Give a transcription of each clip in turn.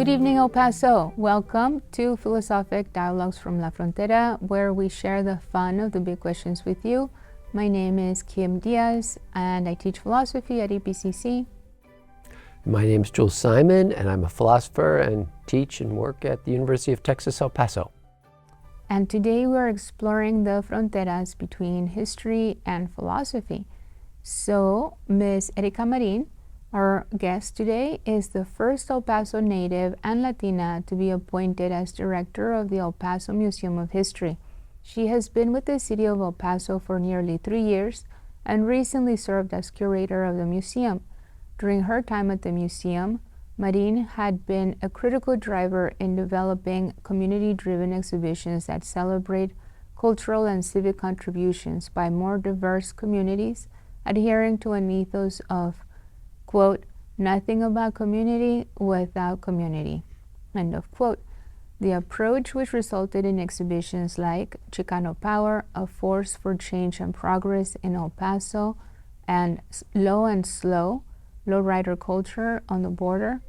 Good evening, El Paso. Welcome to Philosophic Dialogues from La Frontera, where we share the fun of the big questions with you. My name is Kim Diaz, and I teach philosophy at EPCC. My name is Jules Simon, and I'm a philosopher and teach and work at the University of Texas, El Paso. And today we're exploring the fronteras between history and philosophy. So, Ms. Erika Marin, our guest today, is the first El Paso native and Latina to be appointed as director of the El Paso Museum of History. She has been with the City of El Paso for nearly 3 years and recently served as curator of the museum. During her time at the museum, Marin had been a critical driver in developing community-driven exhibitions that celebrate cultural and civic contributions by more diverse communities, adhering to an ethos of, quote, nothing about community without community, end of quote. The approach, which resulted in exhibitions like Chicano Power, a force for change and progress in El Paso, and Low and Slow, Lowrider Culture on the border.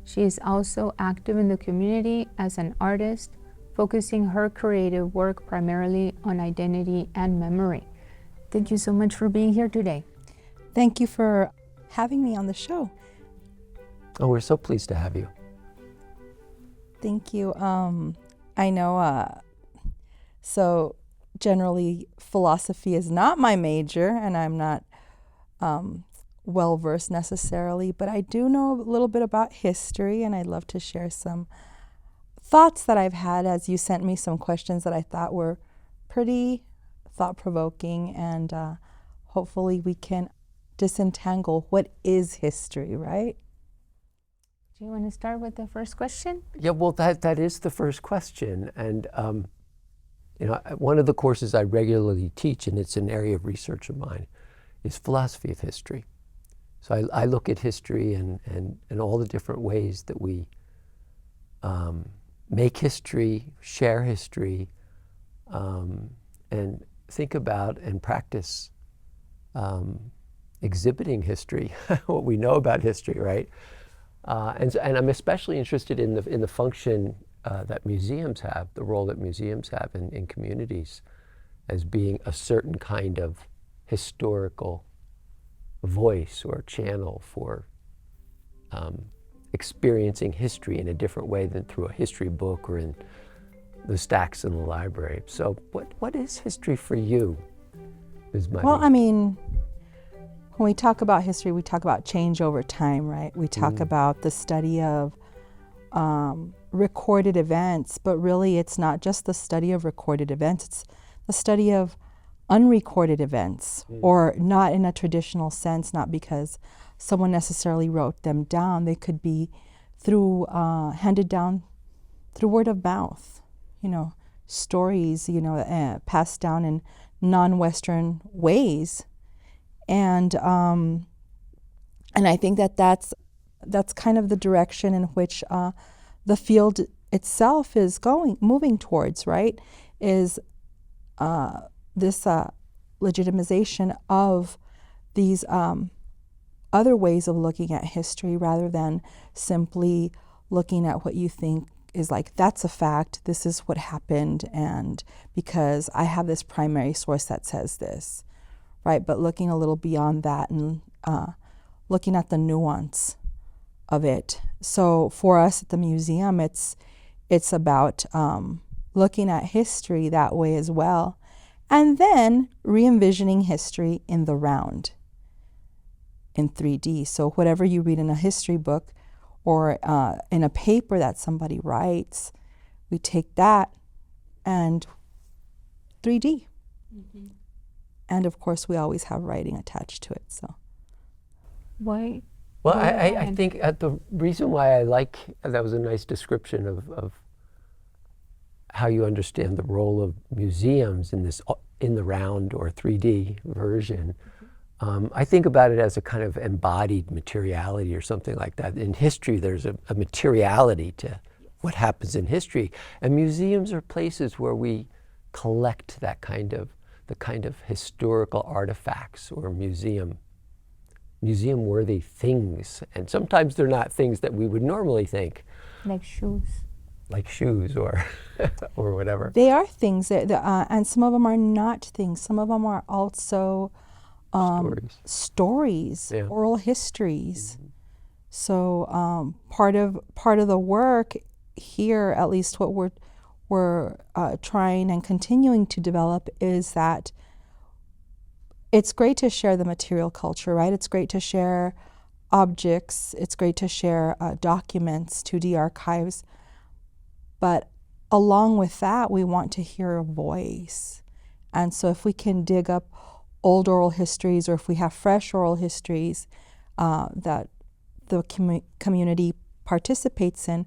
She is also active in the community as an artist, focusing her creative work primarily on identity and memory. Thank you so much for being here today. Thank you for having me on the show. Oh, we're so pleased to have you. Thank you. I know, so generally philosophy is not my major, and I'm not well-versed necessarily, but I do know a little bit about history, and I'd love to share some thoughts that I've had as you sent me some questions that I thought were pretty thought-provoking, and hopefully we can disentangle what is history, right? Do you want to start with the first question? Yeah, well, that is the first question. And, one of the courses I regularly teach, and it's an area of research of mine, is philosophy of history. So I look at history and all the different ways that we make history, share history, and think about and practice exhibiting history, what we know about history, right? And I'm especially interested in the function that museums have, the role that museums have in communities as being a certain kind of historical voice or channel for experiencing history in a different way than through a history book or in the stacks in the library. So what is history for you, Ms. Marin? Well, I mean, when we talk about history, we talk about change over time, right? We talk about the study of recorded events, but really it's not just the study of recorded events, it's the study of unrecorded events, or not in a traditional sense, not because someone necessarily wrote them down. They could be through handed down through word of mouth, stories, passed down in non-Western ways. And I think that's kind of the direction in which the field itself is moving towards, right? Is this legitimization of these other ways of looking at history, rather than simply looking at what you think is like, that's a fact, this is what happened, and because I have this primary source that says this. Right, but looking a little beyond that and looking at the nuance of it. So for us at the museum, it's about looking at history that way as well, and then re-envisioning history in the round, in 3D. So whatever you read in a history book or in a paper that somebody writes, we take that and 3D. Mm-hmm. And of course, we always have writing attached to it. So, why? Well, I think the reason why I like that was a nice description of how you understand the role of museums in the round or 3D version. I think about it as a kind of embodied materiality or something like that. In history, there's a materiality to what happens in history, and museums are places where we collect the kind of historical artifacts or museum museum-worthy things, and sometimes they're not things that we would normally think, Like shoes. like shoes or or whatever. They are things, and some of them are not things. Some of them are also stories, Yeah. oral histories. So part of the work here, at least what we're trying and continuing to develop, is that it's great to share the material culture, right? It's great to share objects. It's great to share documents, 2D archives. But along with that, we want to hear a voice. And so if we can dig up old oral histories, or if we have fresh oral histories that the community participates in,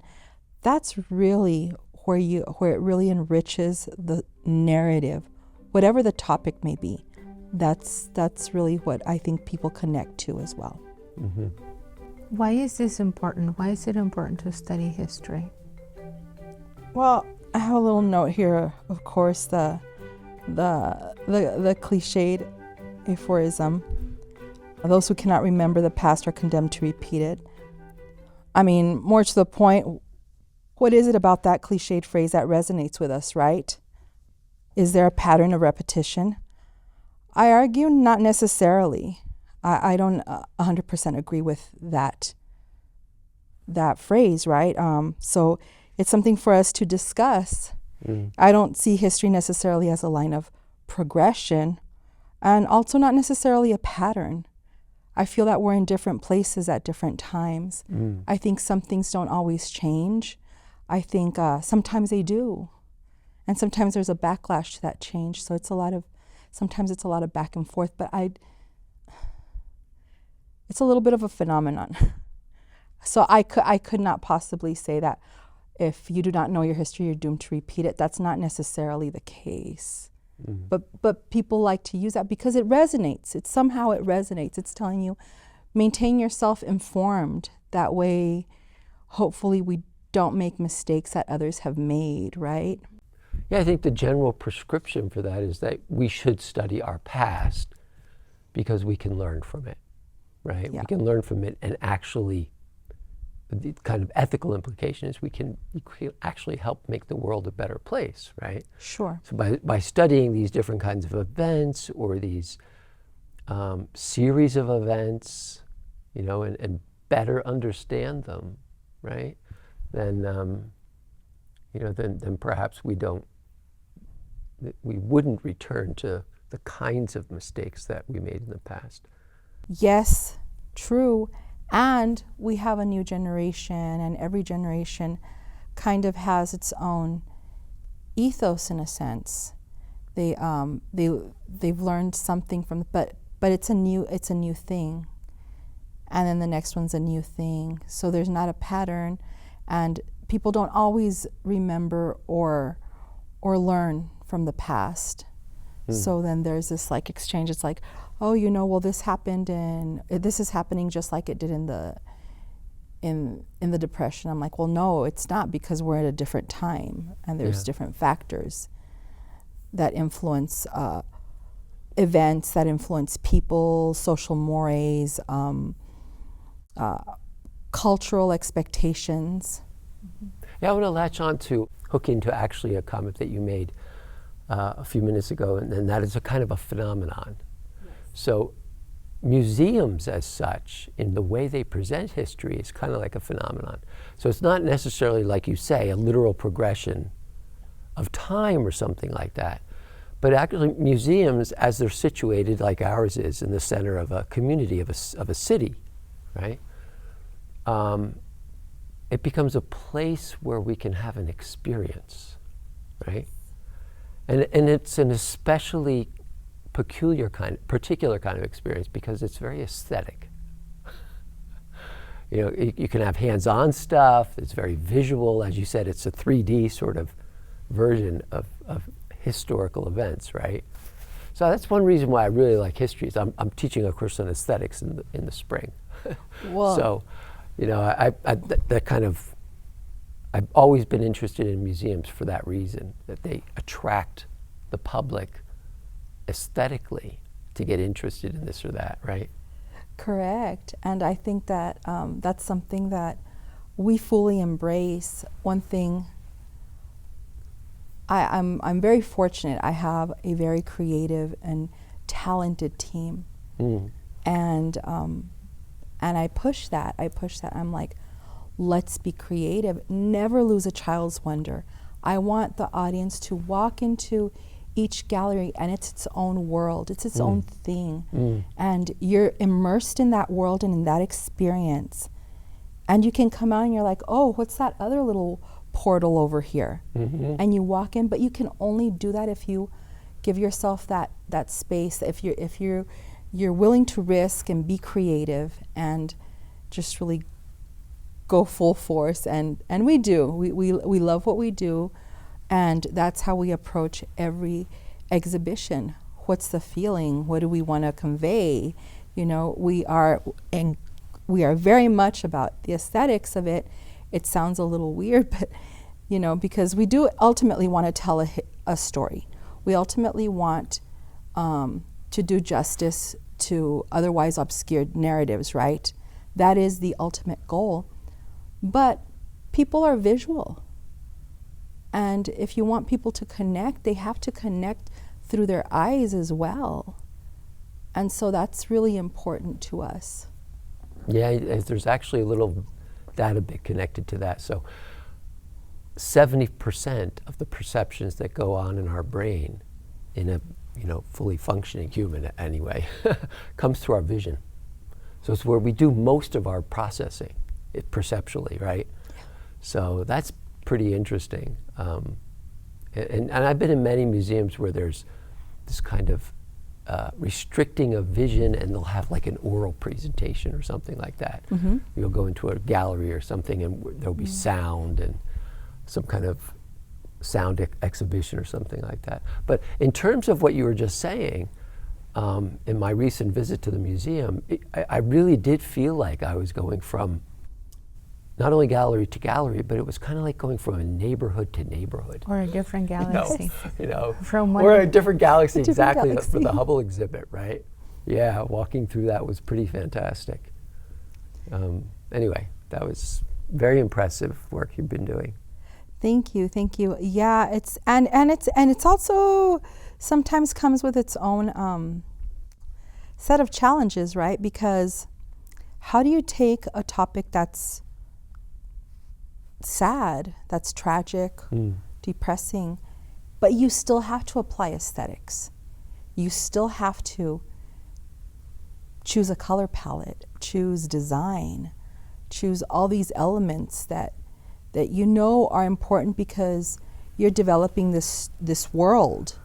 that's really where it really enriches the narrative, whatever the topic may be. That's really what I think people connect to as well. Mm-hmm. Why is this important? Why is it important to study history? Well, I have a little note here. Of course, the cliched aphorism: "Those who cannot remember the past are condemned to repeat it." I mean, more to the point, what is it about that cliched phrase that resonates with us, right? Is there a pattern of repetition? I argue not necessarily. I don't 100% agree with that phrase, right? So it's something for us to discuss. I don't see history necessarily as a line of progression, and also not necessarily a pattern. I feel that we're in different places at different times. I think some things don't always change. I think sometimes they do. And sometimes there's a backlash to that change. So sometimes it's a lot of back and forth, but it's a little bit of a phenomenon. So I could not possibly say that if you do not know your history, you're doomed to repeat it. That's not necessarily the case. But people like to use that because it resonates. Somehow it resonates. It's telling you, maintain yourself informed. That way, hopefully we don't make mistakes that others have made, right? Yeah, I think the general prescription for that is that we should study our past because we can learn from it, right? Yeah. We can learn from it, and actually the kind of ethical implication is we can actually help make the world a better place, right? Sure. So by studying these different kinds of events, or these series of events, and better understand them, right? Then then perhaps we wouldn't return to the kinds of mistakes that we made in the past. Yes, true. And we have a new generation, and every generation kind of has its own ethos in a sense. They've learned something from, but it's a new thing, and then the next one's a new thing. So there's not a pattern, and people don't always remember or learn from the past. So then there's this exchange. It's like, oh, well, this happened, and this is happening just like it did in the Depression. I'm like, well, no, it's not, because we're at a different time, and there's different factors that influence events, that influence people, social mores, cultural expectations. Yeah, I want to hook into actually a comment that you made a few minutes ago, and that is a kind of a phenomenon. Yes. So museums as such, in the way they present history, is kind of like a phenomenon. So it's not necessarily, like you say, a literal progression of time or something like that, but actually museums, as they're situated like ours is, in the center of a community, of a city, right? It becomes a place where we can have an experience, right? And it's an especially particular kind of experience because it's very aesthetic. You can have hands-on stuff. It's very visual. As you said, it's a 3D sort of version of historical events, right? So that's one reason why I really like history. Is I'm teaching a course on aesthetics in the spring. Whoa. So, I've always been interested in museums for that reason, that they attract the public aesthetically to get interested in this or that, right? Correct. And I think that that's something that we fully embrace. One thing, I'm very fortunate. I have a very creative and talented team. And I push that. I'm like, let's be creative. Never lose a child's wonder. I want the audience to walk into each gallery and it's its own world. It's its own thing. And you're immersed in that world and in that experience. And you can come out and you're like, oh, what's that other little portal over here? And you walk in, but you can only do that if you give yourself that space. If you're willing to risk and be creative and just really go full force, and we do. We love what we do, and that's how we approach every exhibition. What's the feeling? What do we want to convey? You know, we are very much about the aesthetics of it. It sounds a little weird, but you know, because we do ultimately want to tell a story. We ultimately want to do justice to otherwise obscured narratives, right? That is the ultimate goal. But people are visual. And if you want people to connect, they have to connect through their eyes as well. And so that's really important to us. Yeah, there's actually a little data bit connected to that. So 70% of the perceptions that go on in our brain, in a fully functioning human anyway, comes through our vision. So it's where we do most of our processing, perceptually, right? Yeah. So that's pretty interesting. And I've been in many museums where there's this kind of restricting of vision, and they'll have like an oral presentation or something like that. You'll go into a gallery or something and there'll be sound and some kind of sound exhibition or something like that. But in terms of what you were just saying, in my recent visit to the museum, I really did feel like I was going from not only gallery to gallery, but it was kind of like going from a neighborhood to neighborhood. Or a different galaxy. Or a different galaxy, exactly. For the Hubble exhibit, right? Yeah, walking through that was pretty fantastic. Anyway, that was very impressive work you've been doing. Thank you. Yeah, it's it's also sometimes comes with its own set of challenges, right? Because how do you take a topic that's sad, that's tragic, depressing, but you still have to apply aesthetics. You still have to choose a color palette, choose design, choose all these elements that you know are important because you're developing this world.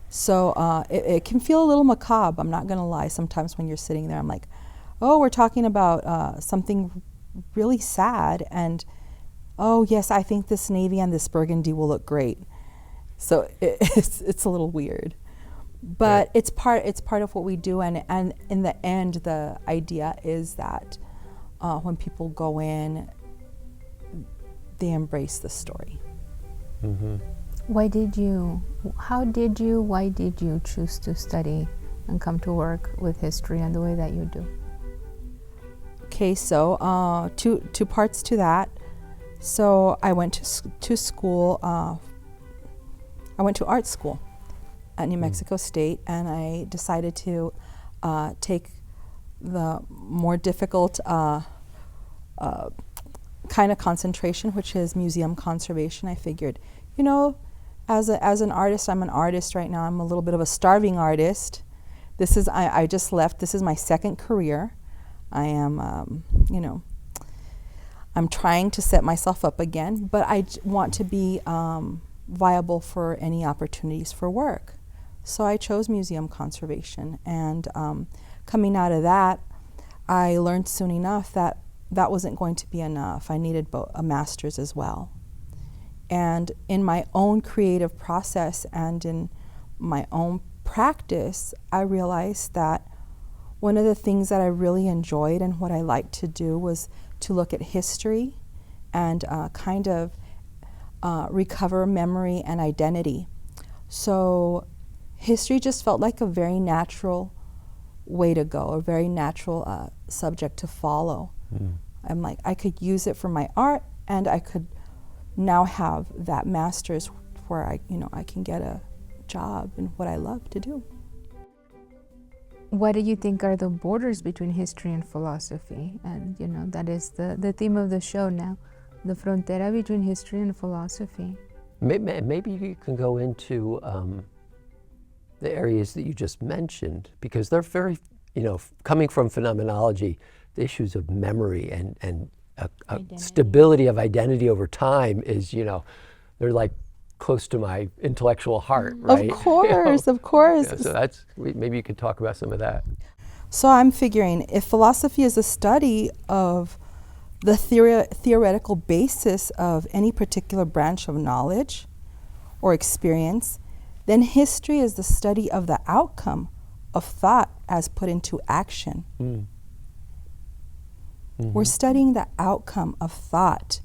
So it can feel a little macabre, I'm not going to lie. Sometimes when you're sitting there, I'm like, oh, we're talking about something really sad, and oh yes, I think this navy and this burgundy will look great. So it's a little weird, but it's part of what we do, and in the end, the idea is that when people go in, they embrace the story. Why did you choose to study and come to work with history and the way that you do? Okay, so two parts to that. So I went to school. I went to art school at New Mexico State, and I decided to take the more difficult kind of concentration, which is museum conservation. I figured, you know, as an artist, I'm an artist right now. I'm a little bit of a starving artist. I just left. This is my second career. I am, I'm trying to set myself up again, but I want to be viable for any opportunities for work. So I chose museum conservation, and coming out of that, I learned soon enough that wasn't going to be enough. I needed a master's as well. And in my own creative process and in my own practice, I realized that one of the things that I really enjoyed and what I liked to do was to look at history and kind of recover memory and identity. So history just felt like a very natural way to go, a very natural subject to follow. I'm like, I could use it for my art, and I could now have that master's where I can get a job in what I love to do. What do you think are the borders between history and philosophy? And that is the theme of the show now, the frontera between history and philosophy. Maybe you can go into the areas that you just mentioned, because they're very, coming from phenomenology, the issues of memory and stability of identity over time is, they're like close to my intellectual heart, right? Of course, of course. So maybe you could talk about some of that. So I'm figuring if philosophy is a study of the theoretical basis of any particular branch of knowledge or experience, then history is the study of the outcome of thought as put into action. We're studying the outcome of thought.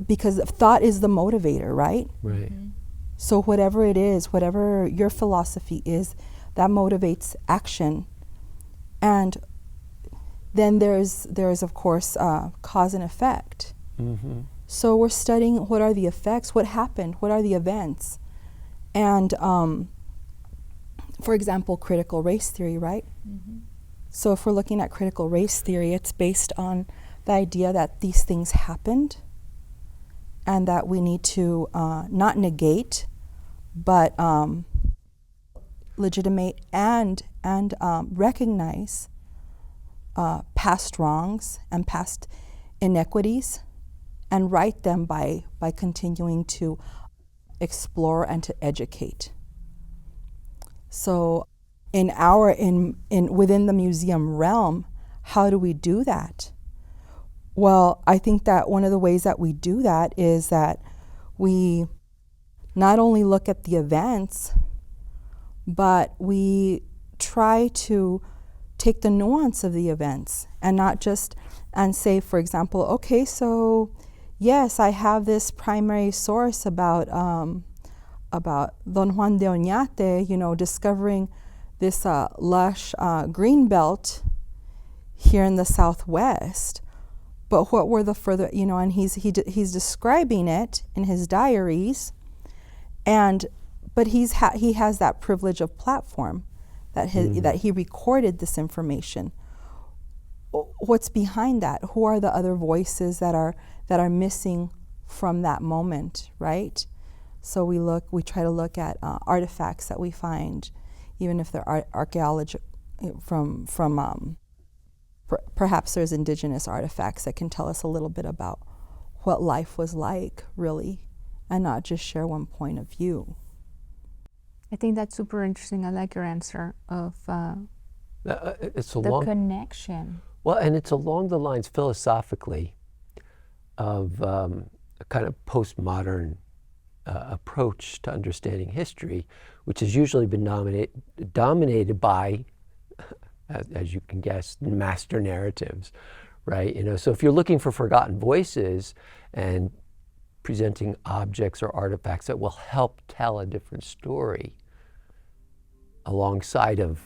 Because thought is the motivator, right? Right. So whatever it is, whatever your philosophy is, that motivates action. And then there's of course cause and effect. So we're studying what are the effects, what happened, what are the events. And for example, critical race theory, right? So if we're looking at critical race theory, it's based on the idea that these things happened and that we need to not negate, but legitimate and recognize past wrongs and past inequities, and right them by continuing to explore and to educate. So within the museum realm, how do we do that? Well, I think that one of the ways that we do that is that we not only look at the events, but we try to take the nuance of the events and not just and say, for example, okay, so yes, I have this primary source about Don Juan de Oñate, discovering this lush green belt here in the Southwest. But what were the further, and he's describing it in his diaries, but he has that privilege of platform that he recorded this information. What's behind that? Who are the other voices that are missing from that moment, right? So we try to look at artifacts that we find, even if they're archaeological, perhaps there's indigenous artifacts that can tell us a little bit about what life was like, really, and not just share one point of view. I think that's super interesting. I like your answer of It's the connection. Well, and it's along the lines philosophically of a kind of postmodern approach to understanding history, which has usually been dominated by, as you can guess, master narratives, right? So if you're looking for forgotten voices and presenting objects or artifacts that will help tell a different story alongside of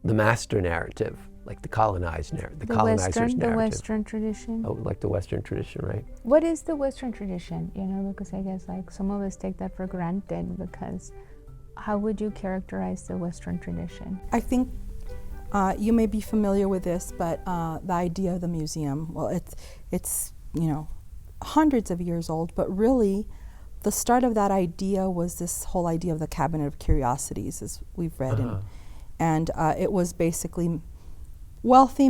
the master narrative, like the colonizer's narrative. The Western tradition. Oh, like the Western tradition, right? What is the Western tradition? Because I guess some of us take that for granted, because how would you characterize the Western tradition? I think you may be familiar with this, but the idea of the museum, well, it's hundreds of years old, but really the start of that idea was this whole idea of the Cabinet of Curiosities, as we've read, and it was basically wealthy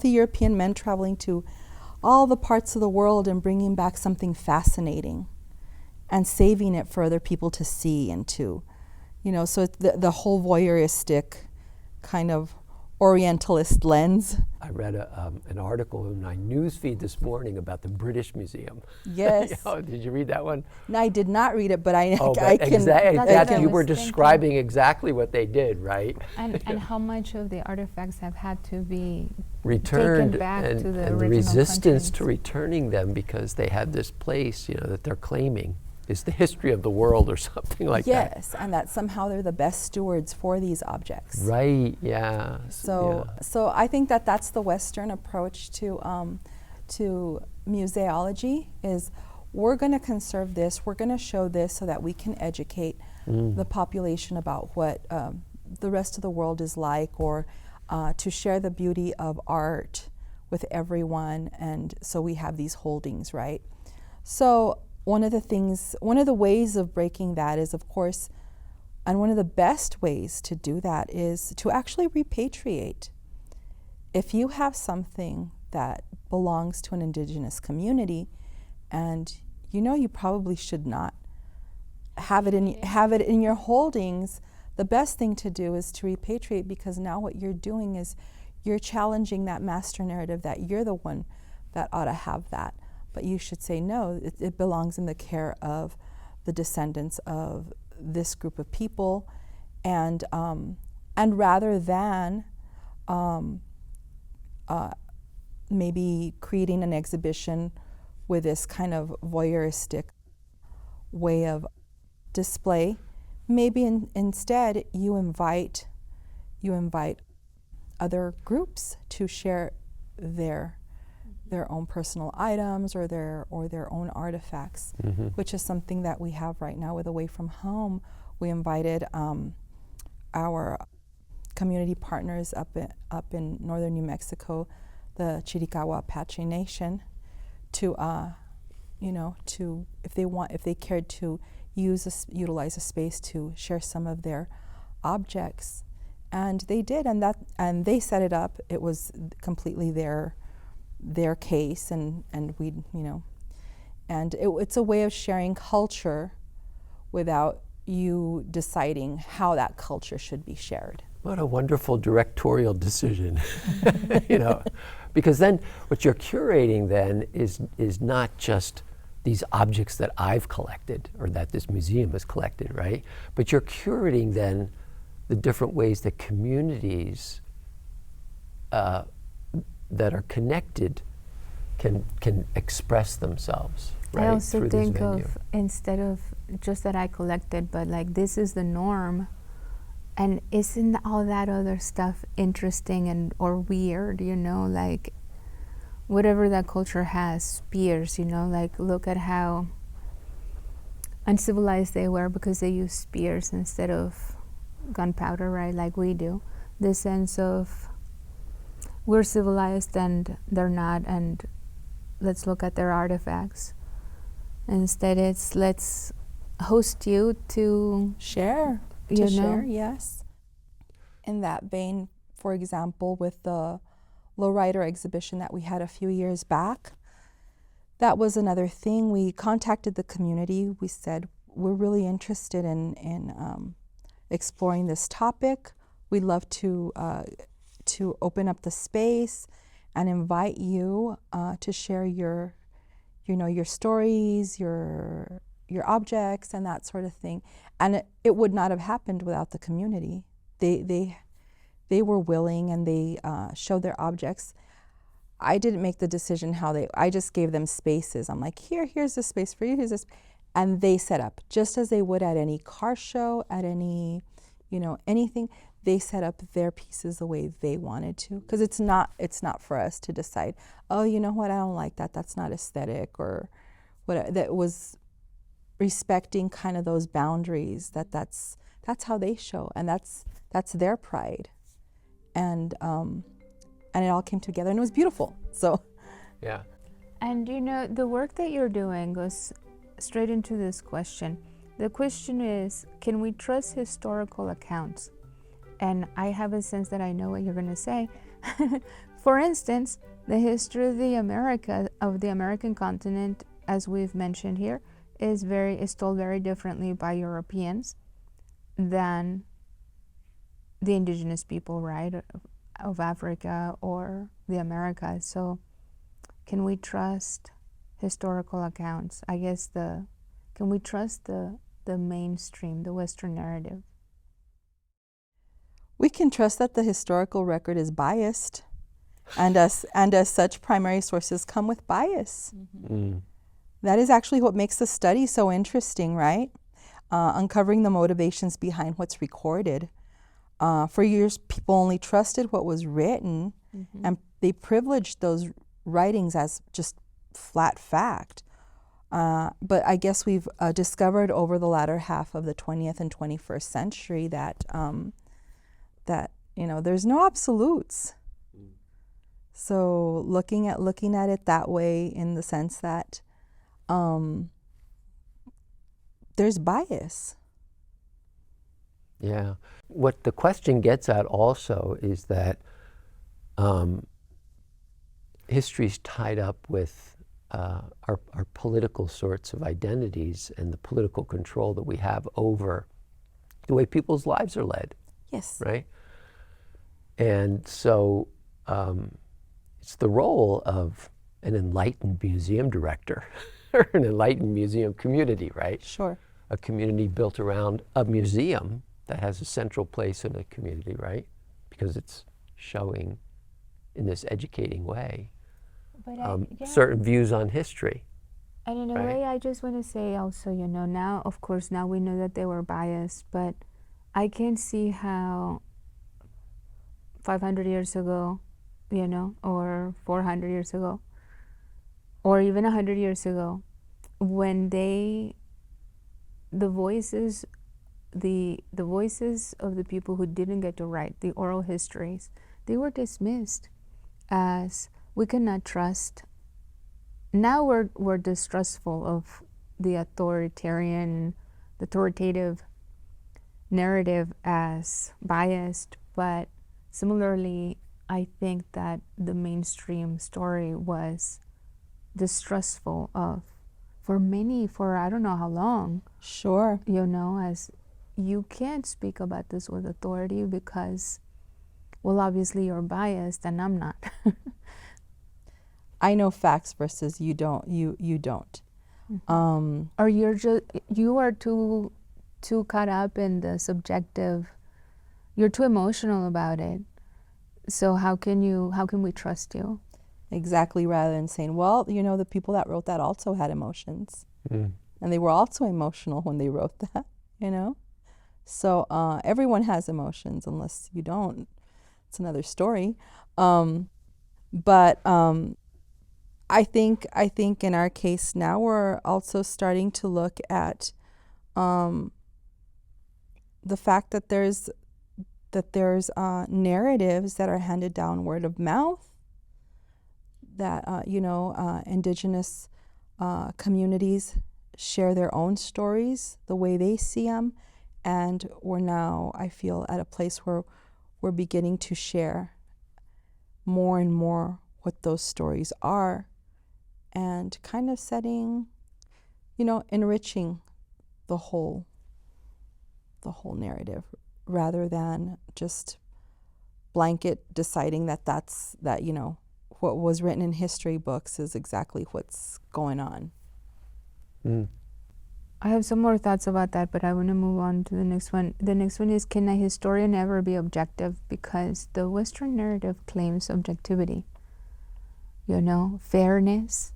European men traveling to all the parts of the world and bringing back something fascinating and saving it for other people to see and to, so the whole voyeuristic kind of Orientalist lens. I read an article in my newsfeed this morning about the British Museum. Yes. Did you read that one? No, I did not read it, but I can. You were describing exactly what they did, right? And how much of the artifacts have had to be returned taken back to the and original resistance countries. to returning them because they had this place, that they're claiming. is the history of the world or something like that. Yes, and that somehow they're the best stewards for these objects. Right, yeah. So I think that that's the Western approach to museology, is we're going to conserve this, we're going to show this so that we can educate the population about what the rest of the world is like, or to share the beauty of art with everyone, and so we have these holdings, right? So one of the ways of breaking that is, of course, and one of the best ways to do that is to actually repatriate. If you have something that belongs to an indigenous community, and you know you probably should not have it in your holdings, the best thing to do is to repatriate, because now what you're doing is you're challenging that master narrative that you're the one that ought to have that. But you should say, no, it belongs in the care of the descendants of this group of people, and rather than maybe creating an exhibition with this kind of voyeuristic way of display, maybe instead you invite other groups to share their own personal items or their own artifacts, which is something that we have right now with Away from Home. We invited our community partners up in northern New Mexico, the Chiricahua Apache Nation, to if they cared to utilize a space to share some of their objects, and they did, and they set it up. It was completely their case, and we it's a way of sharing culture without you deciding how that culture should be shared. What a wonderful directorial decision, because then what you're curating then is not just these objects that I've collected or that this museum has collected, right? But you're curating then the different ways that communities that are connected can express themselves, right? I also through this think venue. of, instead of just that I collected, but like this is the norm, and isn't all that other stuff interesting or weird, like whatever that culture has, spears, like look at how uncivilized they were because they use spears instead of gunpowder, right, like we do. This sense of we're civilized and they're not, and let's look at their artifacts. Instead, it's let's host you to share. Yes. In that vein, for example, with the Lowrider exhibition that we had a few years back, that was another thing. We contacted the community. We said, we're really interested in exploring this topic. We'd love to open up the space and invite you to share your stories, your objects, and that sort of thing. And it would not have happened without the community. They were willing, and they showed their objects. I didn't make the decision I just gave them spaces. I'm like, here's the space for you, here's this. And they set up, just as they would at any car show, at any, anything. They set up their pieces the way they wanted to, because it's not for us to decide, oh, you know what, I don't like that, that's not aesthetic, or what. That was respecting kind of those boundaries, that's how they show, and that's their pride, and it all came together, and it was beautiful. So yeah. And the work that you're doing goes straight into this question. The question is, can we trust historical accounts? And I have a sense that I know what you're going to say. For instance, the history of the American continent, as we've mentioned here, is told very differently by Europeans than the indigenous people, right, of Africa or the Americas. So can we trust historical accounts? I guess can we trust the mainstream, the Western narrative? We can trust that the historical record is biased, and as such, primary sources come with bias. That is actually what makes the study so interesting, right? Uncovering the motivations behind what's recorded. For years, people only trusted what was written, and they privileged those writings as just flat fact. But I guess we've discovered over the latter half of the 20th and 21st century that there's no absolutes. So looking at it that way, in the sense that there's bias. Yeah. What the question gets at also is that history's tied up with our political sorts of identities and the political control that we have over the way people's lives are led. Yes. Right? And so it's the role of an enlightened museum director or an enlightened museum community, right? Sure. A community built around a museum that has a central place in a community, right? Because it's showing in this educating way certain views on history. And in a way, I just want to say also, now, of course, now we know that they were biased, but I can see how 500 years ago, or 400 years ago, or even 100 years ago, when the voices of the people who didn't get to write the oral histories, they were dismissed as we cannot trust. Now we're distrustful of the authoritative narrative as biased, but similarly, I think that the mainstream story was distrustful of, for I don't know how long. Sure. As you can't speak about this with authority because, well, obviously you're biased and I'm not. I know facts versus you don't. You don't. Or you are too caught up in the subjective. You're too emotional about it. So how can we trust you? Exactly. Rather than saying, well, the people that wrote that also had emotions, and they were also emotional when they wrote that. So everyone has emotions, unless you don't. It's another story. But I think in our case now we're also starting to look at the fact that there's narratives that are handed down word of mouth, that indigenous communities share their own stories the way they see them, and we're now, I feel, at a place where we're beginning to share more and more what those stories are, and kind of setting, enriching the whole narrative, rather than just blanket deciding that what was written in history books is exactly what's going on. I have some more thoughts about that, but I want to move on to the next one. The next one is, can a historian ever be objective? Because the Western narrative claims objectivity. Fairness.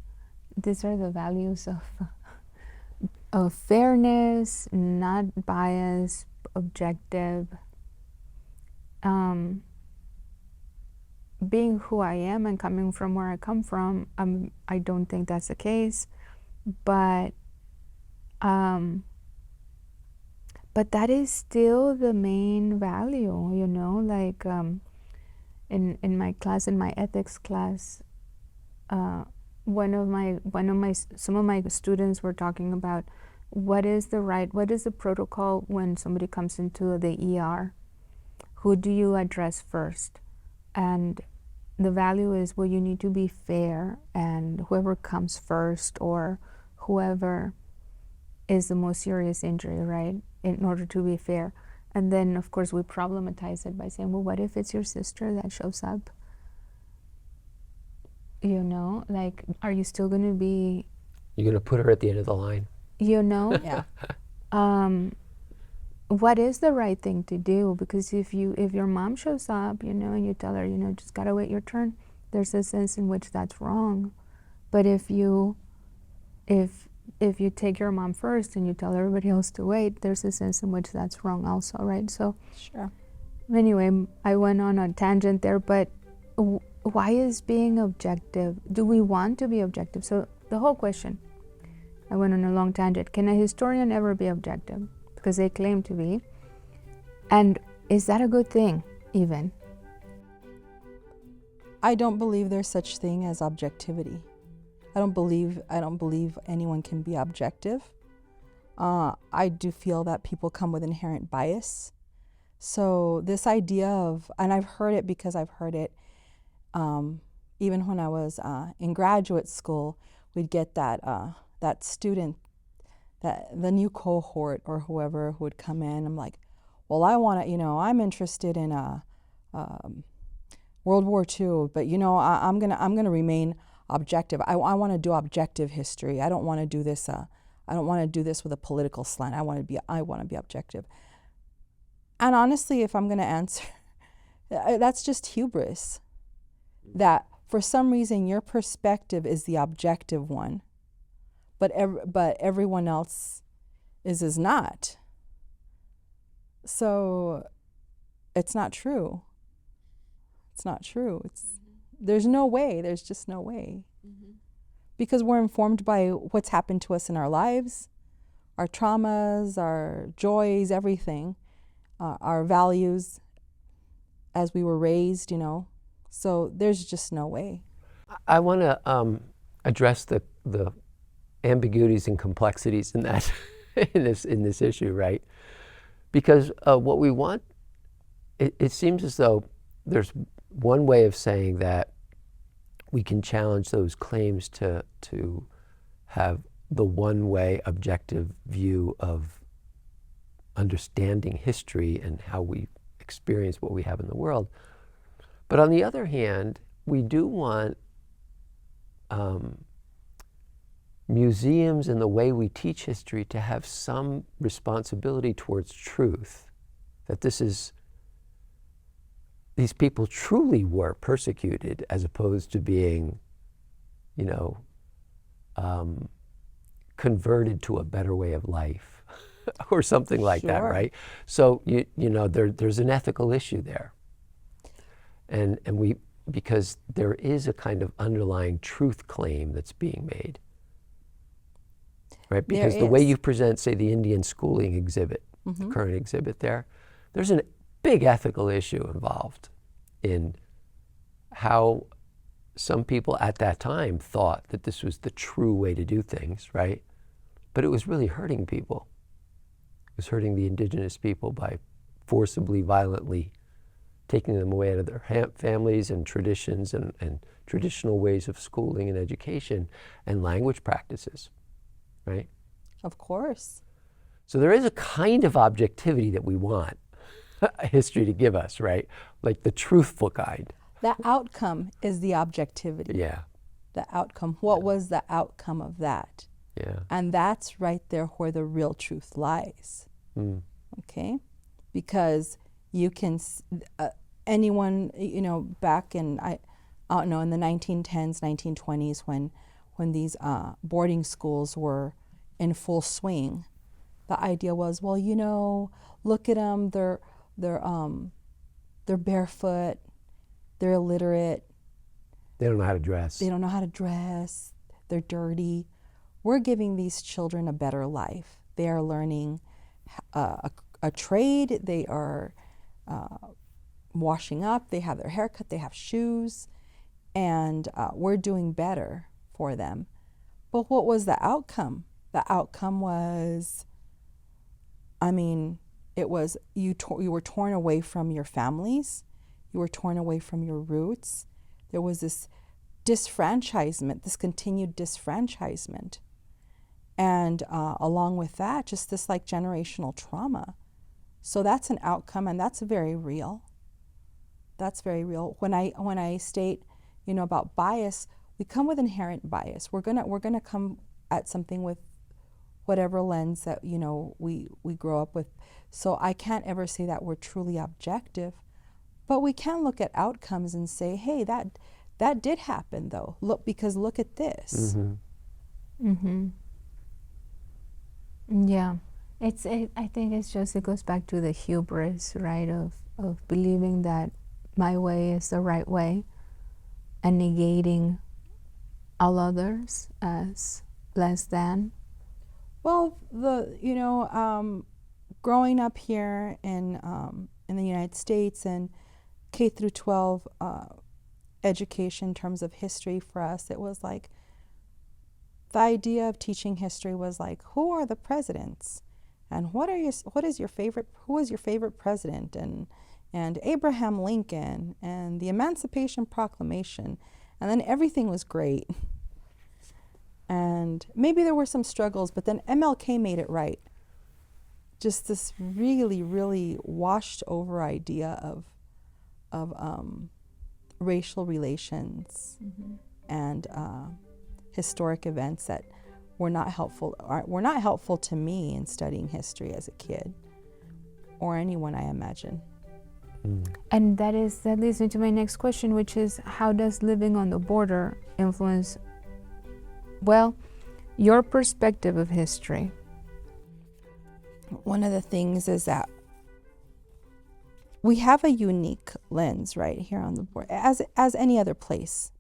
These are the values of fairness, not bias, objective. Being who I am and coming from where I come from, I don't think that's the case, but that is still the main value, like in my class, in my ethics class, some of my students were talking about what is the protocol when somebody comes into the ER? Who do you address first? And the value is, well, you need to be fair, and whoever comes first, or whoever is the most serious injury, right, in order to be fair. And then, of course, we problematize it by saying, well, what if it's your sister that shows up? Like, are you still going to be... You're going to put her at the end of the line? Yeah. What is the right thing to do? Because if your mom shows up, and you tell her, just gotta wait your turn, there's a sense in which that's wrong. But if you if you take your mom first and you tell everybody else to wait, there's a sense in which that's wrong also, right? So Sure. anyway, I went on a tangent there, but why is being objective? Do we want to be objective? So the whole question, I went on a long tangent. Can a historian ever be objective? Because they claim to be. And is that a good thing, even? I don't believe there's such thing as objectivity. I don't believe anyone can be objective. I do feel that people come with inherent bias. So this idea of, and I've heard it because I've heard it even when I was in graduate school, we'd get that student, the new cohort or whoever who would come in. I'm like, well, I want to, I'm interested in World War II, but I'm gonna remain objective. I want to do objective history. I don't want to do this. I don't want to do this with a political slant. I want to be objective. And honestly, if I'm going to answer, that's just hubris. That for some reason your perspective is the objective one, but everyone else is not. So it's not true. It's not true. There's no way. There's just no way. Mm-hmm. Because we're informed by what's happened to us in our lives, our traumas, our joys, everything, our values as we were raised, So there's just no way. I want to address the ambiguities and complexities in that in this issue, right? Because what we want, it seems as though there's one way of saying that we can challenge those claims to have the one-way objective view of understanding history and how we experience what we have in the world. But on the other hand, we do want museums and the way we teach history to have some responsibility towards truth, that these people truly were persecuted as opposed to being, converted to a better way of life or something like that, right? So, there's an ethical issue there. And because there is a kind of underlying truth claim that's being made, right? Because the way you present, say, the Indian schooling exhibit, the current exhibit there's a big ethical issue involved in how some people at that time thought that this was the true way to do things, right? But it was really hurting people. It was hurting the indigenous people by forcibly, violently taking them away out of their families and traditions and traditional ways of schooling and education and language practices, right? Of course. So there is a kind of objectivity that we want history to give us, right? Like the truthful kind. The outcome is the objectivity. Yeah. The outcome. What was the outcome of that? Yeah. And that's right there where the real truth lies. Mm. Okay? Because you can, anyone, back in, I don't know, in the 1910s, 1920s, when these boarding schools were in full swing, the idea was, well, look at them, they're barefoot, they're illiterate. They don't know how to dress. They don't know how to dress. They're dirty. We're giving these children a better life. They are learning a trade. They are washing up. They have their haircut. They have shoes. And we're doing better for them. But what was the outcome? The outcome was, it was you were torn away from your families. You were torn away from your roots. There was this disfranchisement, this continued disfranchisement. And along with that, just this like generational trauma. So that's an outcome, and that's very real. That's very real. When I state, about bias, we come with inherent bias. We're gonna come at something with whatever lens that we grow up with. So I can't ever say that we're truly objective, but we can look at outcomes and say, hey, that did happen though. Look at this. Mm-hmm. Mm-hmm. Yeah, I think it's just it goes back to the hubris, right? Of believing that my way is the right way, and negating all others as less than. Well, growing up here in the United States and K through 12 education in terms of history for us, it was like the idea of teaching history was like, who are the presidents, and who is your favorite president, and Abraham Lincoln and the Emancipation Proclamation, and then everything was great. And maybe there were some struggles, but then MLK made it right. Just this really, really washed over idea of racial relations and historic events that were not helpful to me in studying history as a kid, or anyone, I imagine. And that leads me to my next question, which is, how does living on the border influence, well, your perspective of history? One of the things is that we have a unique lens right here on the border, as any other place,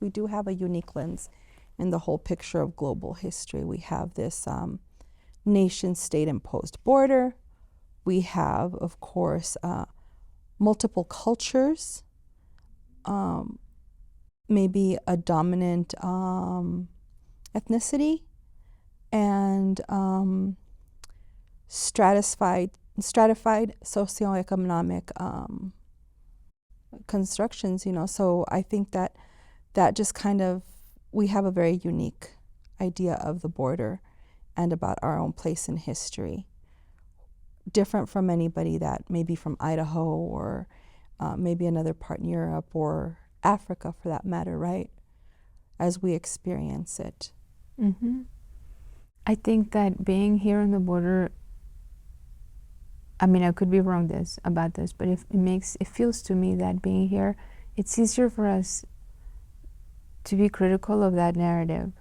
we do have a unique lens in the whole picture of global history. We have this nation-state imposed border. We have, of course, multiple cultures, maybe a dominant ethnicity, and stratified socioeconomic constructions, So I think that just kind of, we have a very unique idea of the border and about our own place in history, different from anybody that maybe from Idaho or maybe another part in Europe or Africa for that matter, right? As we experience it. Mm-hmm. I think that being here on the border, I mean, I could be wrong about this, but it feels to me that being here, it's easier for us to be critical of that narrative,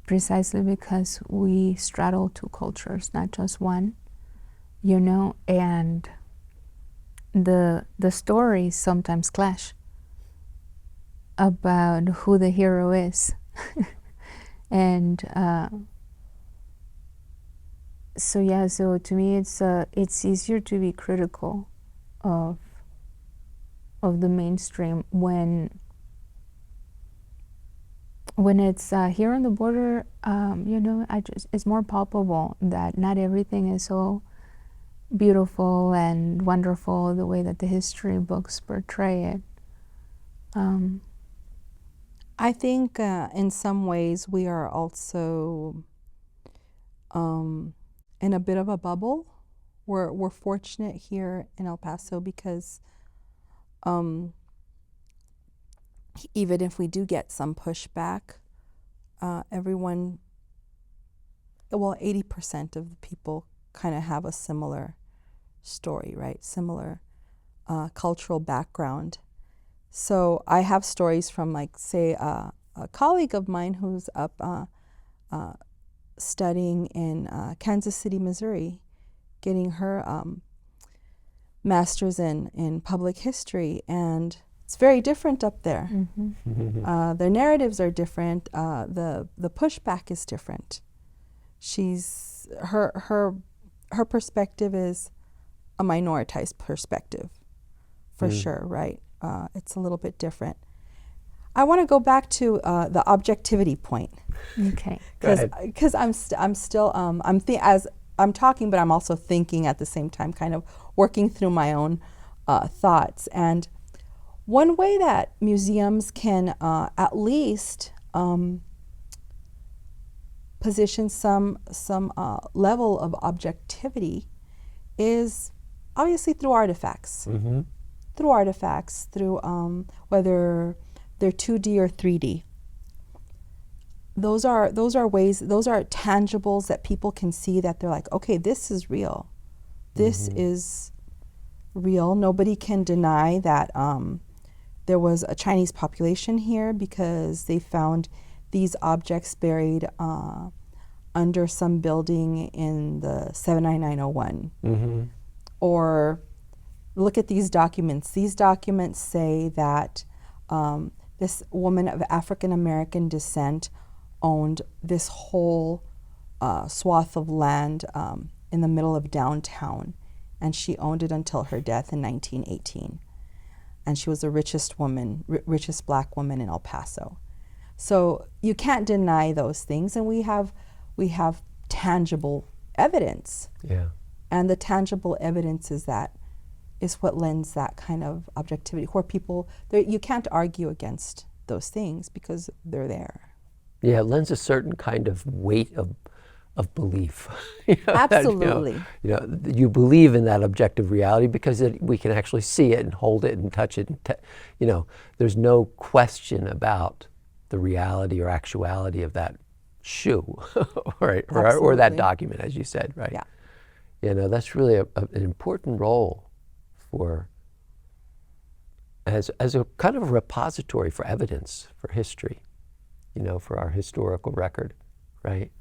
precisely because we straddle two cultures, not just one, and the stories sometimes clash about who the hero is. And so to me it's easier to be critical of the mainstream when it's here on the border. It's more palpable that not everything is so beautiful and wonderful the way that the history books portray it. I think in some ways we are also in a bit of a bubble. We're fortunate here in El Paso because even if we do get some pushback, 80% of the people kind of have a similar story, right? Similar cultural background. So I have stories from, like, say, a colleague of mine who's up studying in Kansas City, Missouri, getting her master's in public history, and it's very different up there. Mm-hmm. Their narratives are different. The pushback is different. Her perspective is a minoritized perspective, for sure, right? It's a little bit different. I want to go back to the objectivity point. Okay. Because I'm still as I'm talking, but I'm also thinking at the same time, kind of working through my own thoughts. And one way that museums can at least position some level of objectivity is obviously through artifacts. Mm-hmm. Through whether they're 2D or 3D. Those are ways, those are tangibles that people can see, that they're like, okay, this is real. This is real. Nobody can deny that there was a Chinese population here because they found these objects buried under some building in the 79901. Mm-hmm. Or look at these documents. These documents say that this woman of African American descent owned this whole swath of land in the middle of downtown, and she owned it until her death in 1918. And she was the richest woman, richest black woman in El Paso. So you can't deny those things, and we have tangible evidence. Yeah. And the tangible evidence is what lends that kind of objectivity, where people, you can't argue against those things because they're there. Yeah, it lends a certain kind of weight of belief. Absolutely. You believe in that objective reality because we can actually see it and hold it and touch it. And there's no question about the reality or actuality of that shoe, or that document, as you said, right? Yeah. That's really an important role for, as a kind of a repository for evidence, for history, for our historical record, right?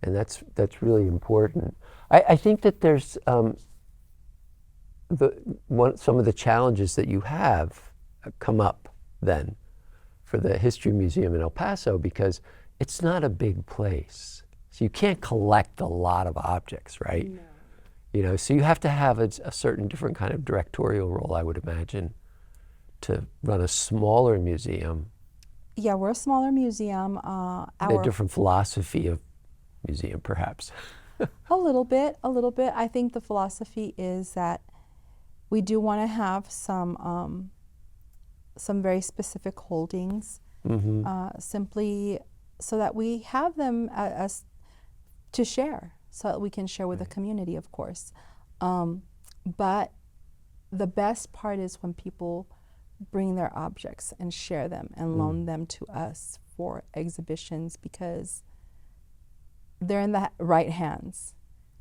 And that's really important. I think that there's some of the challenges that you have come up then for the History Museum in El Paso, because it's not a big place. So you can't collect a lot of objects, right? No. So you have to have a certain different kind of directorial role, I would imagine, to run a smaller museum. Yeah, we're a smaller museum. A different philosophy of museum, perhaps. A little bit. I think the philosophy is that we do want to have some very specific holdings, simply so that we have them as to share, so that we can share with the community, of course. But the best part is when people bring their objects and share them and loan them to us for exhibitions, because they're in the right hands.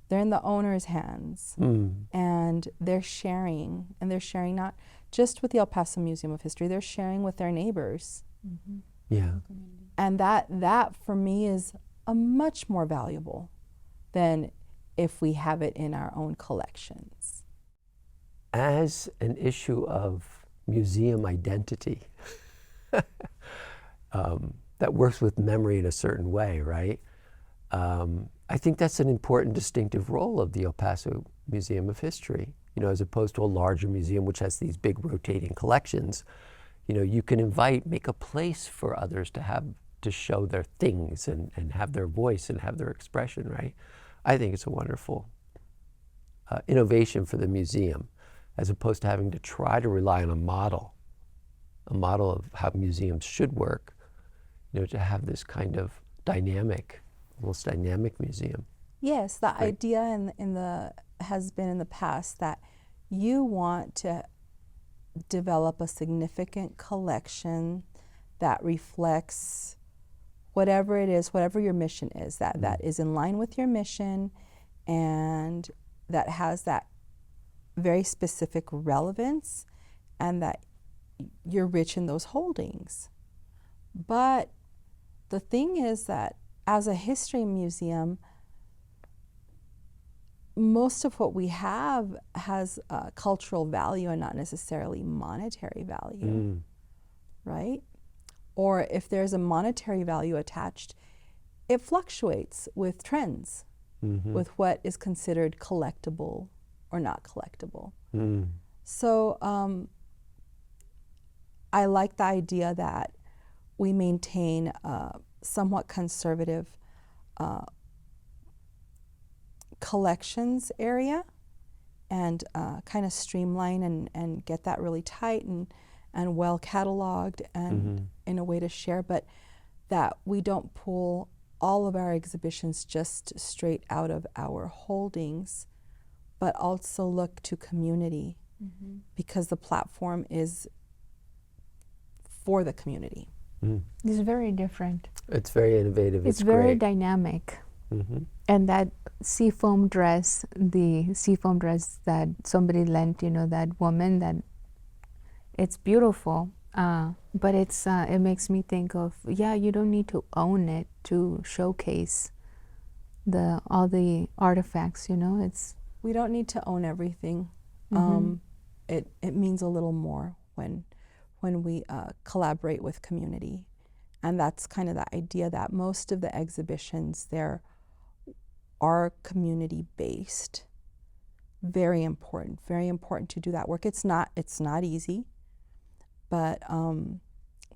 They're in the owner's hands, and they're sharing not just with the El Paso Museum of History, they're sharing with their neighbors. Yeah. And that for me is a much more valuable than if we have it in our own collections. As an issue of museum identity that works with memory in a certain way, right? I think that's an important distinctive role of the El Paso Museum of History, as opposed to a larger museum which has these big rotating collections. You can make a place for others to show their things and have their voice and have their expression, right? I think it's a wonderful innovation for the museum, as opposed to having to try to rely on a model of how museums should work, to have this kind of almost dynamic museum. Yes, the idea has been in the past that you want to develop a significant collection that reflects whatever it is, whatever your mission is, that is in line with your mission, and that has that very specific relevance, and that you're rich in those holdings. But the thing is that as a history museum, most of what we have has cultural value and not necessarily monetary value, right? Or if there's a monetary value attached, it fluctuates with trends, with what is considered collectible or not collectible. So I like the idea that we maintain a somewhat conservative collections area, and kind of streamline and get that really tight and well cataloged and in a way to share, but that we don't pull all of our exhibitions just straight out of our holdings, but also look to community, because the platform is for the community. It's very different. It's very innovative. It's very dynamic. And that seafoam dress, the seafoam dress that somebody lent, that woman, that it's beautiful. But it makes me think of, you don't need to own it to showcase all the artifacts, you know. We don't need to own everything. It means a little more when we collaborate with community. And that's kind of the idea that most of the exhibitions there are community-based. Very important to do that work. It's not easy, but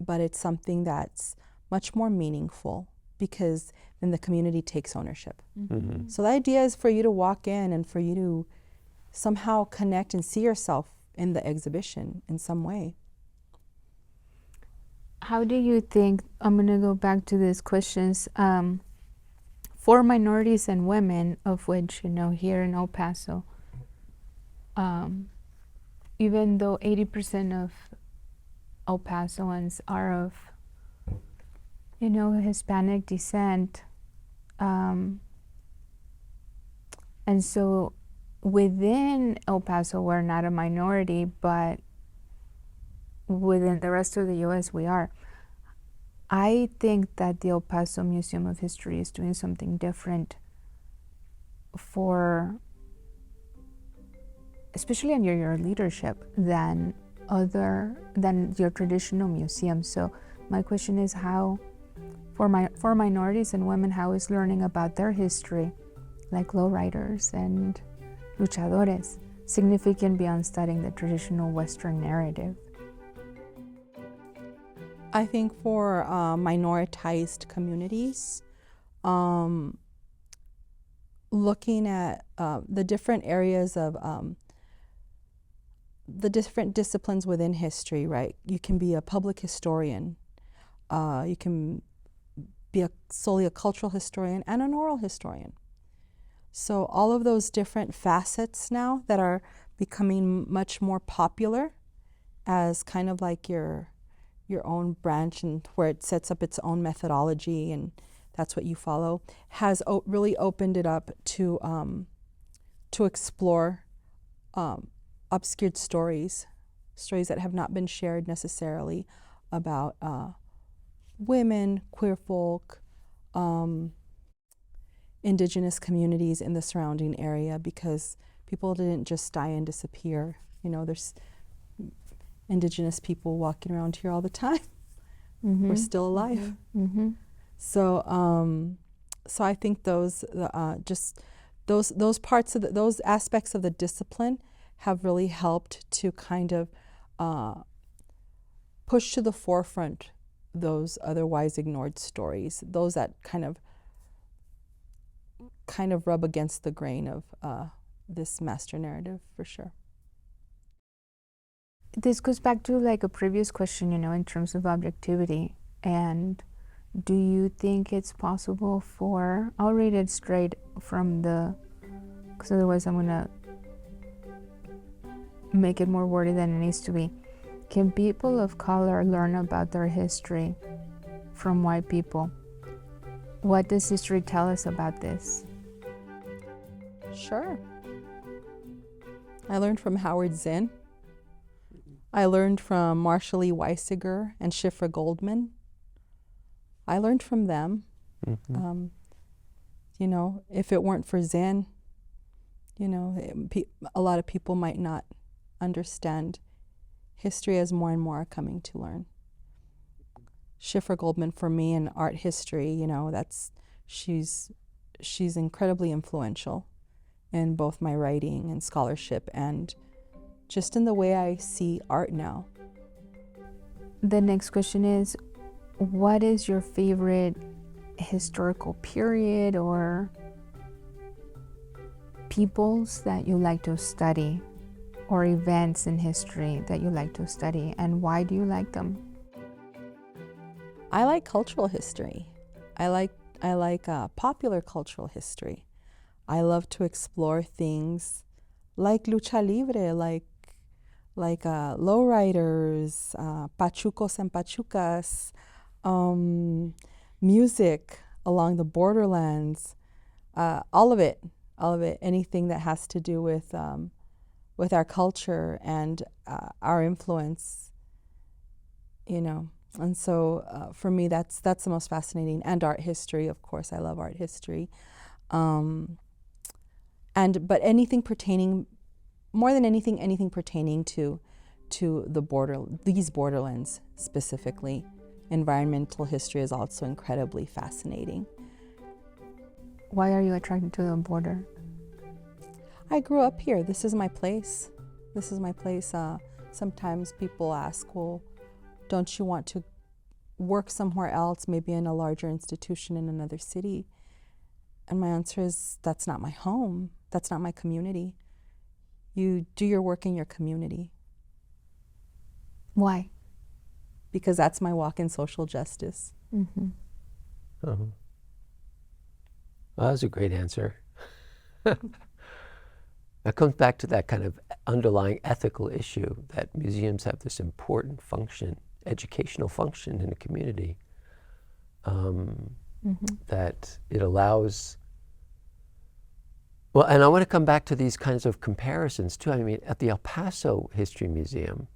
it's something that's much more meaningful because then the community takes ownership. So the idea is for you to walk in and for you to somehow connect and see yourself in the exhibition in some way. How do you think, I'm going to go back to these questions, for minorities and women, of which, you know, here in El Paso, even though 80% of El Pasoans are of, you know, Hispanic descent, and so within El Paso we're not a minority, but within the rest of the U.S. we are. I think that the El Paso Museum of History is doing something different especially under your leadership, than your traditional museum. So my question is, how, for minorities and women, how is learning about their history, like lowriders and luchadores, significant beyond studying the traditional Western narrative? I think for minoritized communities, looking at the different areas of the different disciplines within history, right? You can be a public historian, you can be solely a cultural historian and an oral historian. So all of those different facets now that are becoming much more popular as kind of like your own branch, and where it sets up its own methodology and that's what you follow, has really opened it up to explore obscured stories that have not been shared necessarily about women, queer folk, indigenous communities in the surrounding area, because people didn't just die and disappear. You know, there's indigenous people walking around here all the time. We're still alive. So I think those parts of those aspects of the discipline have really helped to kind of push to the forefront those otherwise ignored stories, those that kind of rub against the grain of this master narrative, for sure. This goes back to like a previous question, you know, in terms of objectivity. And do you think it's possible for, I'll read it straight from because otherwise I'm going to make it more wordy than it needs to be. Can people of color learn about their history from white people? What does history tell us about this? Sure. I learned from Howard Zinn. I learned from Marshall E. Weisiger and Shifra Goldman. I learned from them. You know, if it weren't for Zinn, you know, a lot of people might not understand history as more and more are coming to learn. Shifra Goldman, for me, in art history, you know, she's incredibly influential in both my writing and scholarship and just in the way I see art now. The next question is, what is your favorite historical period or peoples that you like to study, or events in history that you like to study, and why do you like them? I like cultural history. I like popular cultural history. I love to explore things like lucha libre, like lowriders, pachucos and pachucas, music along the borderlands, all of it, anything that has to do with our culture and our influence, you know. And so for me, that's the most fascinating. And art history, of course, I love art history. But anything pertaining, more than anything pertaining to these borderlands specifically. Environmental history is also incredibly fascinating. Why are you attracted to the border? I grew up here. This is my place. This is my place. Sometimes people ask, well, don't you want to work somewhere else, maybe in a larger institution in another city? And my answer is, that's not my home. That's not my community. You do your work in your community. Why? Because that's my walk in social justice. Mm-hmm. Uh-huh. Well, that was a great answer. It comes back to that kind of underlying ethical issue that museums have this important function, educational function in a community, that it allows. Well, and I want to come back to these kinds of comparisons too. I mean, at the El Paso History Museum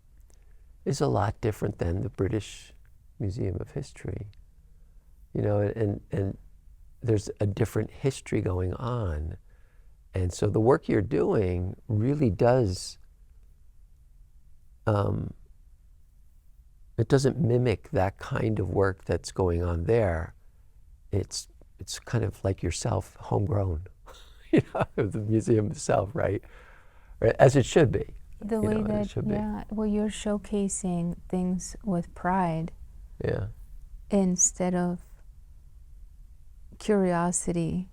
is a lot different than the British Museum of History, you know, and there's a different history going on. And so the work you're doing really does, it doesn't mimic that kind of work that's going on there. It's kind of like yourself, homegrown, you know, the museum itself, right? As it should be. The way that, yeah, well, you're showcasing things with pride. Yeah. Instead of curiosity.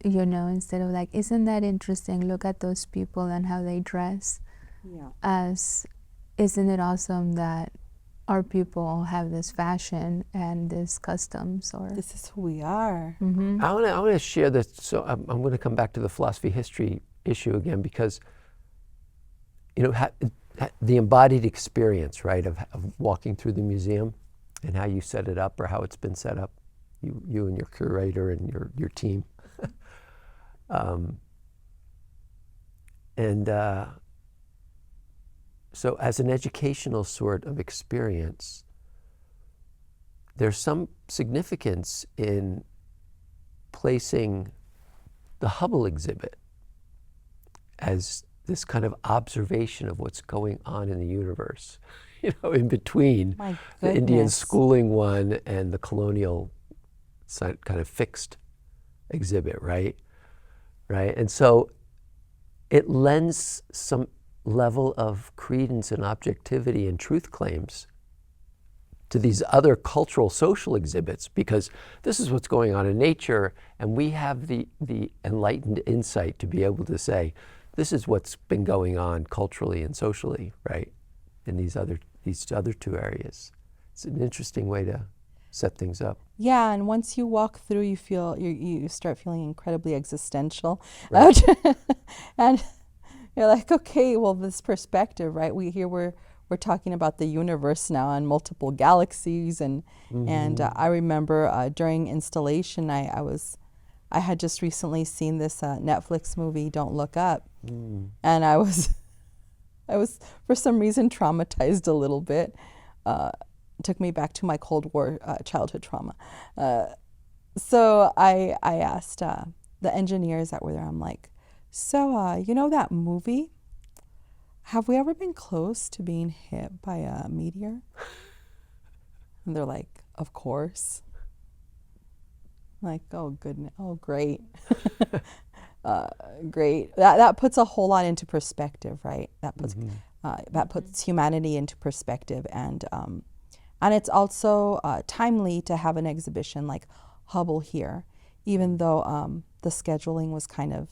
You know, instead of like, isn't that interesting? Look at those people and how they dress. Yeah. As, isn't it awesome that our people have this fashion and this customs? Or This is who we are. Mm-hmm. I want to share this. So I'm going to come back to the philosophy history issue again, because, you know, the embodied experience, right, of walking through the museum and how you set it up or how it's been set up, you and your curator and your team. So as an educational sort of experience, there's some significance in placing the Hubble exhibit as this kind of observation of what's going on in the universe, you know, in between the Indian schooling one and the colonial kind of fixed exhibit, right? Right? And so it lends some level of credence and objectivity and truth claims to these other cultural social exhibits, because this is what's going on in nature, and we have the enlightened insight to be able to say, this is what's been going on culturally and socially, right, in these other two areas. It's an interesting way to set things up. Yeah, and once you walk through, you start feeling incredibly existential, right. And you're like, okay, well, this perspective, right? We're talking about the universe now and multiple galaxies, and I remember during installation, I had just recently seen this Netflix movie, Don't Look Up, and I was for some reason traumatized a little bit. Took me back to my Cold War childhood trauma. So I asked the engineers that were there, I'm like, so you know that movie? Have we ever been close to being hit by a meteor? And they're like, of course. I'm like, oh goodness, oh great. Great. That puts a whole lot into perspective, right? That puts humanity into perspective, and it's also timely to have an exhibition like Hubble here, even though the scheduling was kind of,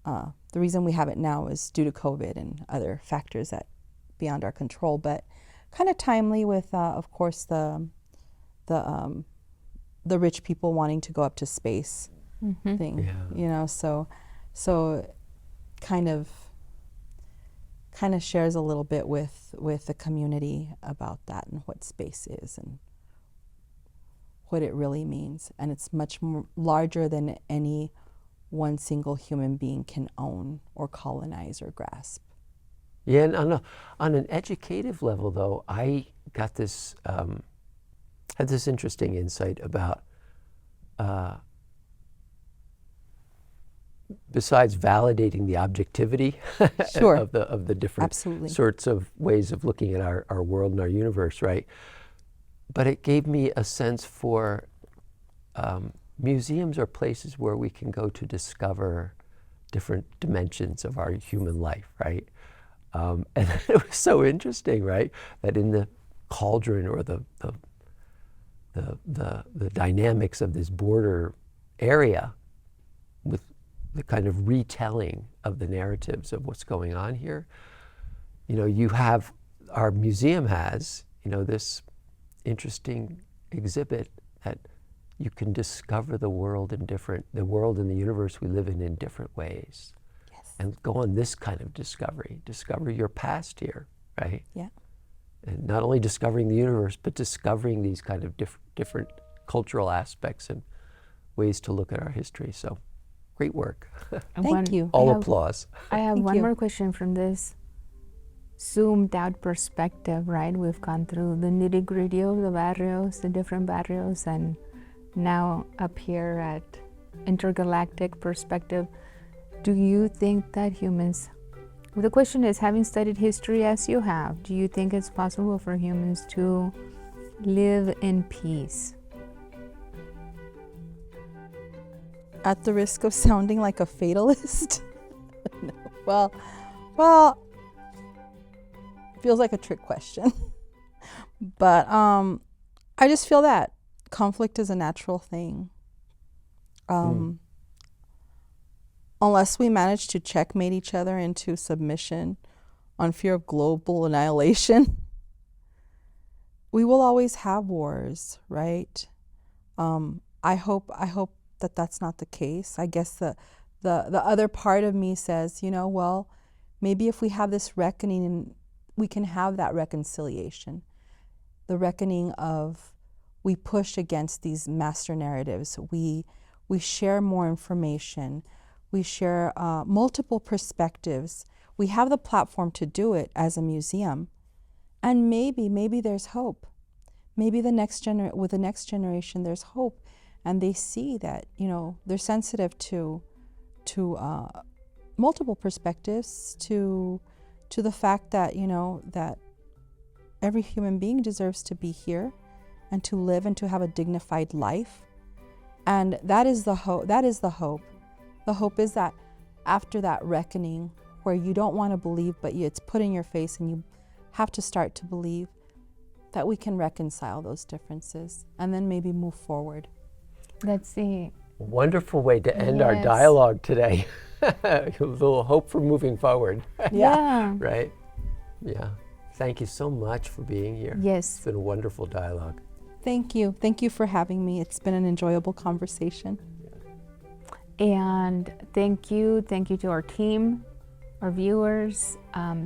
the reason we have it now is due to COVID and other factors that beyond our control, but kind of timely with, of course, the rich people wanting to go up to space thing, you know, so kind of shares a little bit with the community about that and what space is and what it really means. And it's much more larger than any one single human being can own or colonize or grasp. Yeah, and on an educative level, though, I got this, had this interesting insight about besides validating the objectivity Sure. of the different Absolutely. sorts of ways of looking at our world and our universe, right? But it gave me a sense for museums are places where we can go to discover different dimensions of our human life, right? And it was so interesting, right? That in the cauldron or the dynamics of this border area, with the kind of retelling of the narratives of what's going on here, you know, you have, our museum has, you know, this interesting exhibit that you can discover the world and the universe we live in different ways. Yes. And go on this kind of discover your past here, right? Yeah. And not only discovering the universe, but discovering these kind of different cultural aspects and ways to look at our history. So, great work. Thank you. All applause. I have Thank one you. more question from this zoomed out perspective, right? We've gone through the nitty gritty of the barrios, the different barrios, and now up here at intergalactic perspective. Do you think that humans, well, the question is, having studied history as you have, do you think it's possible for humans to live in peace? At the risk of sounding like a fatalist? No. Well, feels like a trick question. But I just feel that conflict is a natural thing. Unless we manage to checkmate each other into submission on fear of global annihilation, we will always have wars, right? I hope that that's not the case. I guess the other part of me says, you know, well, maybe if we have this reckoning, we can have that reconciliation. The reckoning of, we push against these master narratives. We share more information. We share multiple perspectives. We have the platform to do it as a museum. And maybe there's hope. Maybe with the next generation, there's hope. And they see that, you know, they're sensitive to multiple perspectives, to the fact that, you know, that every human being deserves to be here and to live and to have a dignified life. And that is the hope. The hope is that after that reckoning, where you don't want to believe, but it's put in your face and you have to start to believe, that we can reconcile those differences and then maybe move forward. That's the Wonderful way to end our Yes. dialogue today. A little hope for moving forward. yeah. Right? Yeah. Thank you so much for being here. Yes. It's been a wonderful dialogue. Thank you. Thank you for having me. It's been an enjoyable conversation. And thank you to our team, our viewers.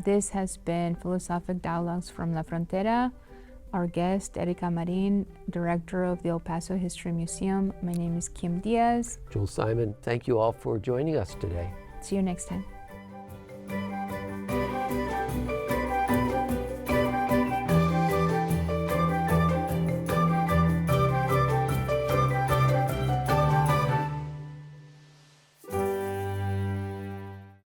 This has been Philosophic Dialogues from La Frontera. Our guest, Erika Marin, Director of the El Paso History Museum. My name is Kim Diaz. Joel Simon, thank you all for joining us today. See you next time.